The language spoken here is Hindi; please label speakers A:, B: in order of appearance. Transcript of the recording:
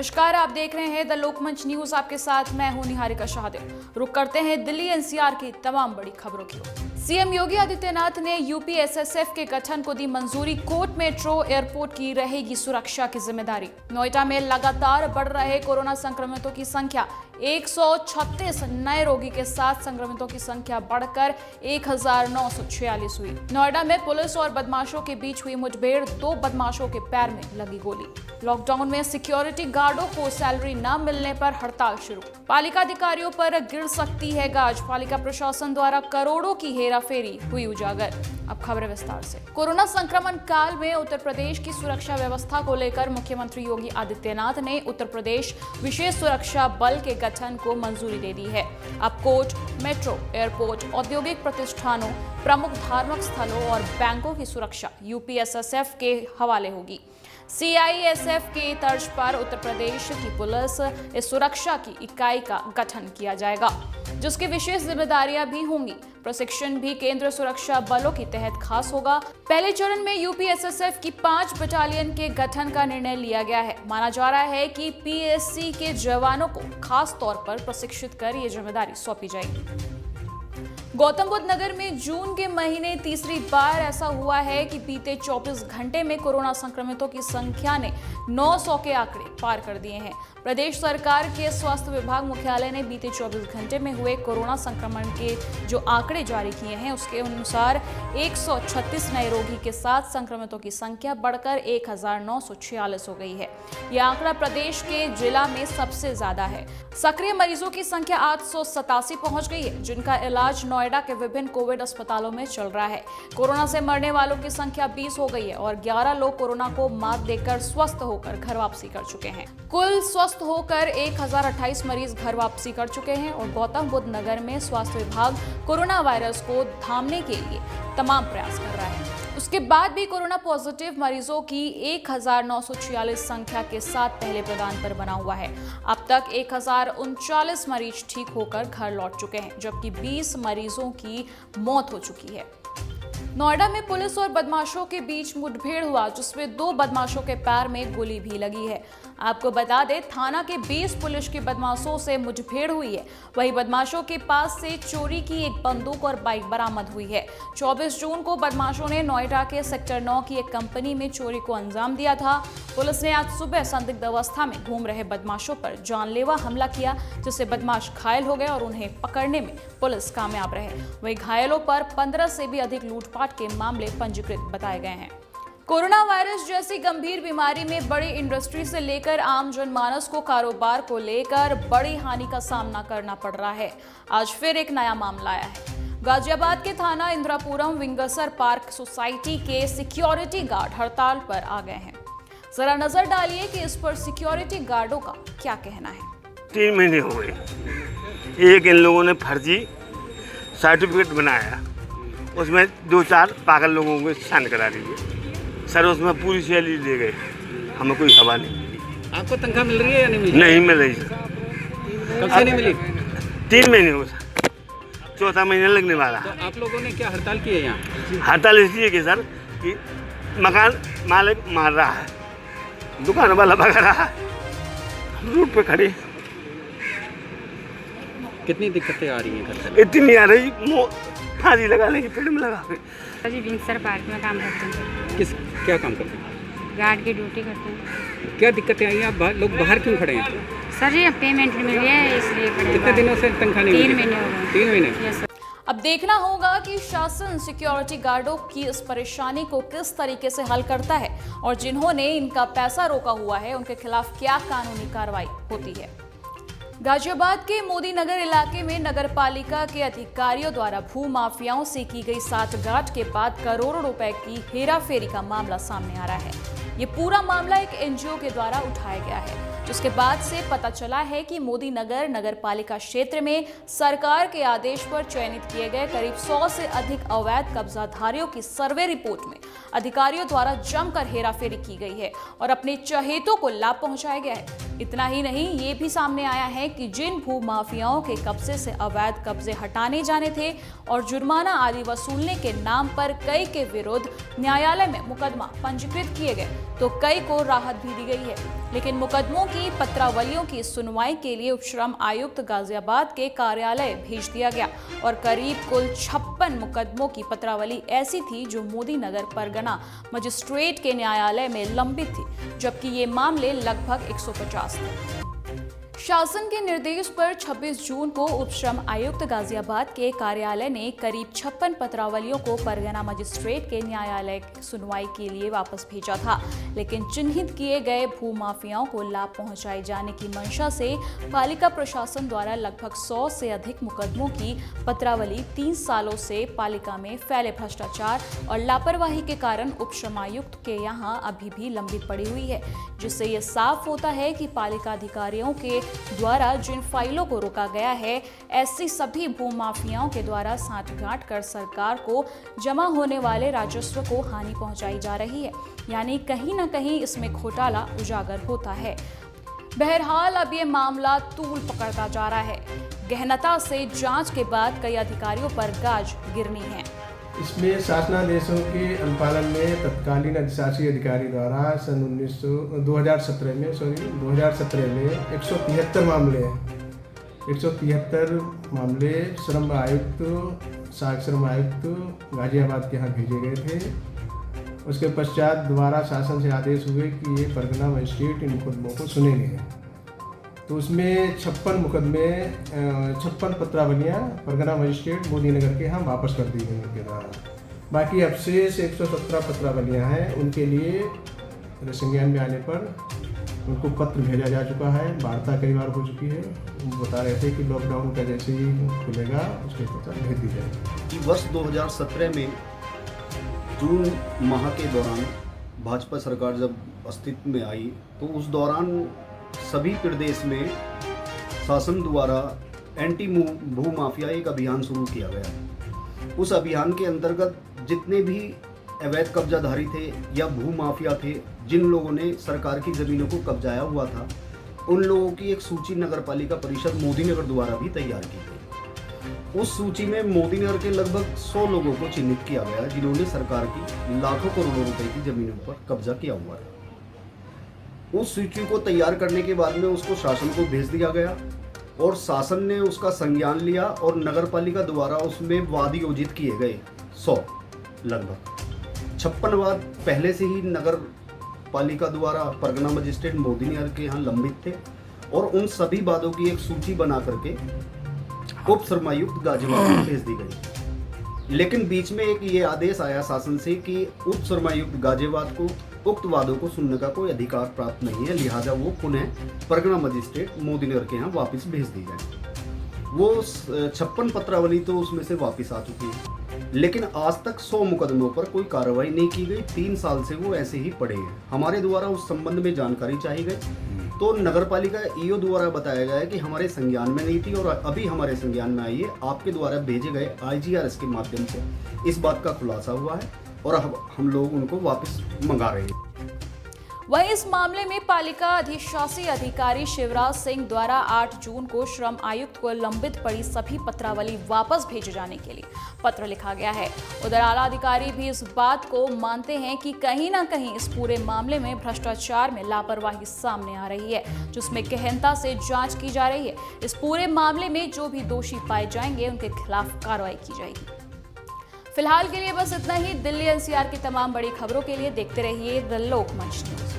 A: नमस्कार, आप देख रहे हैं द लोकमंच न्यूज। आपके साथ मैं हूं निहारिका शाहदेव। रुक करते हैं दिल्ली एनसीआर की तमाम बड़ी खबरों की ओर। सीएम योगी आदित्यनाथ ने यूपीएसएसएफ के गठन को दी मंजूरी। कोर्ट मेट्रो एयरपोर्ट की रहेगी सुरक्षा की जिम्मेदारी। नोएडा में लगातार बढ़ रहे कोरोना संक्रमितों की संख्या। 136 नए रोगी के साथ संक्रमितों की संख्या बढ़कर 1946 हुई। नोएडा में पुलिस और बदमाशों के बीच हुई मुठभेड़, 2 बदमाशों के पैर में लगी गोली। लॉकडाउन में सिक्योरिटी गार्डों को सैलरी न मिलने पर हड़ताल शुरू। पालिका अधिकारियों पर गिर सकती है गाज। पालिका प्रशासन द्वारा करोड़ों की हेराफेरी हुई उजागर। अब खबरें विस्तार से। कोरोना संक्रमण काल में उत्तर प्रदेश की सुरक्षा व्यवस्था को लेकर मुख्यमंत्री योगी आदित्यनाथ ने उत्तर प्रदेश विशेष सुरक्षा बल के गठन को मंजूरी दे दी है। अब कोर्ट, मेट्रो, एयरपोर्ट, औद्योगिक प्रतिष्ठानों, प्रमुख धार्मिक स्थलों और बैंकों की सुरक्षा यूपीएसएसएफ के हवाले होगी। सीआईएसएफ के तर्ज पर उत्तर प्रदेश की पुलिस इस सुरक्षा की इकाई का गठन किया जाएगा, जिसकी विशेष जिम्मेदारियां भी होंगी। प्रशिक्षण भी केंद्रीय सुरक्षा बलों के तहत खास होगा। पहले चरण में यूपीएसएसएफ की 5 बटालियन के गठन का निर्णय लिया गया है। माना जा रहा है कि पीएससी के जवानों को खास तौर पर प्रशिक्षित कर ये जिम्मेदारी सौंपी जाएगी। गौतम बुद्ध नगर में जून के महीने तीसरी बार ऐसा हुआ है कि बीते 24 घंटे में कोरोना संक्रमितों की संख्या ने 900 के आंकड़े पार कर दिए हैं। प्रदेश सरकार के स्वास्थ्य विभाग मुख्यालय ने बीते 24 घंटे में हुए कोरोना संक्रमण के जो आंकड़े जारी किए हैं, उसके अनुसार 136 नए रोगी के साथ संक्रमितों की संख्या बढ़कर 1946 हो गई है। यह आंकड़ा प्रदेश के जिला में सबसे ज्यादा है। सक्रिय मरीजों की संख्या 887 पहुंच गई है, जिनका इलाज नोएडा के विभिन्न कोविड अस्पतालों में चल रहा है। कोरोना से मरने वालों की संख्या 20 हो गई है और 11 लोग कोरोना को मात देकर स्वस्थ होकर घर वापसी कर चुके हैं। कुल स्वस्थ होकर 1028 मरीज घर वापसी कर चुके हैं और गौतम बुद्ध नगर में स्वास्थ्य विभाग कोरोना वायरस को थामने के लिए तमाम प्रयास कर रहा है। उसके बाद भी कोरोना पॉजिटिव मरीजों की 1946 संख्या के साथ पहले प्रदान पर बना हुआ है। अब तक 1039 मरीज ठीक होकर घर लौट चुके हैं, जबकि 20 मरीजों की मौत हो चुकी है। नोएडा में पुलिस और बदमाशों के बीच मुठभेड़ हुआ, जिसमें 2 बदमाशों के पैर में गोली भी लगी है। आपको बता दें, थाना के 20 पुलिस के बदमाशों से मुठभेड़ हुई है। वहीं बदमाशों के पास से चोरी की एक बंदूक और बाइक बरामद हुई है। 24 जून को बदमाशों ने नोएडा के सेक्टर 9 की एक कंपनी में चोरी को अंजाम दिया था। पुलिस ने आज सुबह संदिग्ध अवस्था में घूम रहे बदमाशों पर जानलेवा हमला किया, जिससे बदमाश घायल हो गए और उन्हें पकड़ने में पुलिस कामयाब रहे। वहीं घायलों पर 15 से भी अधिक लूटपाट के मामले पंजीकृत बताए गए हैं। कोरोना वायरस जैसी गंभीर बीमारी में बड़ी इंडस्ट्री से लेकर आम जनमानस को कारोबार को लेकर बड़ी हानि का सामना करना पड़ रहा है। आज फिर एक नया मामला आया है। गाजियाबाद के थाना इंद्रापुरम विंगसर पार्क सोसाइटी के सिक्योरिटी गार्ड हड़ताल पर आ गए हैं। जरा नजर डालिए कि इस पर सिक्योरिटी गार्डों का क्या कहना है।
B: 3 महीने हो गए। एक इन लोगों ने फर्जी सर्टिफिकेट बनाया, उसमें 2-4 पागल लोगों को साइन करा दीजिए। सर उसमें पूरी सैलरी ले गए, हमें कोई खबर नहीं।
C: आपको तनख्वाह मिल रही है या नहीं मिल रही?
B: नहीं मिल रही सर।
C: कब से नहीं मिली?
B: 3 महीने हो सर, 4था महीना लगने वाला।
C: तो आप लोगों ने क्या हड़ताल की है यहाँ?
B: हड़ताल इसलिए कि सर कि मकान मालिक मार रहा है, दुकान वाला भगा रहा है, रोड पे खड़े।
C: कितनी दिक्कतें आ रही हैं घर से?
B: इतनी आ रही, फांसी लगा लेगी, पेड़ में लगा के।
D: जी विंगसर पार्क में काम करते हैं।
C: क्या काम करते हैं?
D: गार्ड की ड्यूटी करते हैं।
C: क्या दिक्कतें आई हैं? आप लोग बाहर क्यों खड़े हैं?
D: सर ये पेमेंट नहीं मिल रही है, इसलिए खड़े हैं।
C: कितने दिनों से तनख्वाह नहीं मिली?
D: 3 महीने हो गए।
C: 3 महीने?
D: Yes sir.
A: अब देखना होगा कि शासन सिक्योरिटी गार्डों की इस परेशानी को किस तरीके से हल करता है और जिन्होंने इनका पैसा रोका हुआ है उनके खिलाफ क्या कानूनी कार्रवाई होती है। गाजियाबाद के मोदी नगर इलाके में नगर पालिका के अधिकारियों द्वारा भू माफियाओं से की गई साठगांठ के बाद करोड़ों रुपए की हेराफेरी का मामला सामने आ रहा है। ये पूरा मामला एक एनजीओ के द्वारा उठाया गया है, जिसके बाद से पता चला है कि मोदी नगर नगर पालिका क्षेत्र में सरकार के आदेश पर चयनित किए गए करीब 100 से अधिक अवैध कब्जाधारियों की सर्वे रिपोर्ट में अधिकारियों द्वारा जमकर हेराफेरी की गई है और अपने चहेतों को लाभ पहुंचाया गया है। इतना ही नहीं, ये भी सामने आया है कि जिन भू माफियाओं के कब्जे से अवैध कब्जे हटाने जाने थे और जुर्माना आदि वसूलने के नाम पर कई के विरुद्ध न्यायालय में मुकदमा पंजीकृत किए गए, तो कई को राहत भी दी गई है। लेकिन मुकदमों की पत्रावलियों की सुनवाई के लिए उपश्रम आयुक्त गाजियाबाद के कार्यालय भेज दिया गया और करीब कुल 56 मुकदमों की पत्रावली ऐसी थी जो मोदी नगर परगना मजिस्ट्रेट के न्यायालय में लंबित थी, जबकि ये मामले लगभग 150 थे। शासन के निर्देश पर 26 जून को उपश्रम आयुक्त गाजियाबाद के कार्यालय ने करीब 56 पत्रावलियों को परगना मजिस्ट्रेट के न्यायालय सुनवाई के लिए वापस भेजा था, लेकिन चिन्हित किए गए भूमाफियाओं को लाभ पहुंचाए जाने की मंशा से पालिका प्रशासन द्वारा लगभग 100 से अधिक मुकदमों की पत्रावली 3 सालों से पालिका में फैले भ्रष्टाचार और लापरवाही के कारण उपश्रम आयुक्त के यहाँ अभी भी लंबित पड़ी हुई है, जिससे ये साफ होता है कि पालिका अधिकारियों के द्वारा जिन फाइलों को रोका गया है, ऐसी सभी भूमाफियाओं के द्वारा साठगांठ कर सरकार को जमा होने वाले राजस्व को हानि पहुंचाई जा रही है, यानी कहीं न कहीं इसमें घोटाला उजागर होता है। बहरहाल अब ये मामला तूल पकड़ता जा रहा है। गहनता से जांच के बाद कई अधिकारियों पर गाज गिरनी है।
E: इसमें शासनादेशों के अनुपालन में तत्कालीन अधिशासी अधिकारी द्वारा सन 2017 में 173 मामले 173 मामले श्रम आयुक्त श्रम आयुक्त गाजियाबाद के यहाँ भेजे गए थे। उसके पश्चात दोबारा शासन से आदेश हुए कि ये परगना मजिस्ट्रेट इन मुकदमों को सुनेंगे, तो उसमें 56 मुकदमे 56 पत्रावलियाँ परगना मजिस्ट्रेट मोदी नगर के यहाँ वापस कर दी गई उनके द्वारा। बाकी अब शेष 117 पत्रावलियाँ हैं, उनके लिए संज्ञान में आने पर उनको पत्र भेजा जा चुका है। वार्ता कई बार हो चुकी है। वो बता रहे थे कि लॉकडाउन का जैसे ही खुलेगा उसके पत्र भेज दी जाएगी।
F: वर्ष 2017 में जून माह के दौरान भाजपा सरकार जब अस्तित्व में आई, तो उस दौरान सभी प्रदेश में शासन द्वारा एंटी भू माफिया एक अभियान शुरू किया गया। उस अभियान के अंतर्गत जितने भी अवैध कब्जाधारी थे या भू माफिया थे, जिन लोगों ने सरकार की ज़मीनों को कब्जाया हुआ था, उन लोगों की एक सूची नगर पालिका परिषद मोदी नगर द्वारा भी तैयार की गई। उस सूची में मोदी नगर के लगभग 100 लोगों को चिन्हित किया गया, जिन्होंने सरकार की लाखों करोड़ों रुपए की ज़मीनों पर कब्जा किया हुआ था। उस सूची को तैयार करने के बाद में उसको शासन को भेज दिया गया और शासन ने उसका संज्ञान लिया और नगर पालिका द्वारा उसमें वाद आयोजित किए गए 100 लगभग 56 वाद पहले से ही नगर पालिका द्वारा परगना मजिस्ट्रेट मोदी नगर के यहाँ लंबित थे और उन सभी वादों की एक सूची बना करके उप श्रमायुक्त गाजियाबाद को भेज दी गई। लेकिन बीच में एक ये आदेश आया शासन से कि उप श्रमायुक्त गाजियाबाद को उक्त वादों को सुनने का कोई अधिकार प्राप्त नहीं है, लिहाजा वो पुनः परगना मजिस्ट्रेट मोदी नगर के यहाँ वापस भेज दी गई। वो 56 पत्रावली तो उसमें से वापस आ चुकी है, लेकिन आज तक 100 मुकदमों पर कोई कार्रवाई नहीं की गई। 3 साल से वो ऐसे ही पड़े हैं। हमारे द्वारा उस संबंध में जानकारी चाहिए गई, तो नगर पालिका ईओ द्वारा बताया गया है कि हमारे संज्ञान में नहीं थी और अभी हमारे संज्ञान में आई है। आपके द्वारा भेजे गए IGRS के माध्यम से इस बात का खुलासा हुआ है और हम लोग उनको वापस मंगा रहे हैं।
A: वहीं इस मामले में पालिका अधिशासी अधिकारी शिवराज सिंह द्वारा 8 जून को श्रम आयुक्त को लंबित पड़ी सभी पत्रावली वापस भेजे जाने के लिए पत्र लिखा गया है। उधर आला अधिकारी भी इस बात को मानते हैं कि कहीं ना कहीं इस पूरे मामले में भ्रष्टाचार में लापरवाही सामने आ रही है, जिसमें गहनता से जांच की जा रही है। इस पूरे मामले में जो भी दोषी पाए जाएंगे उनके खिलाफ कार्रवाई की जाएगी। फिलहाल के लिए बस इतना ही। दिल्ली NCR की तमाम बड़ी खबरों के लिए देखते रहिए द लोकमंच न्यूज।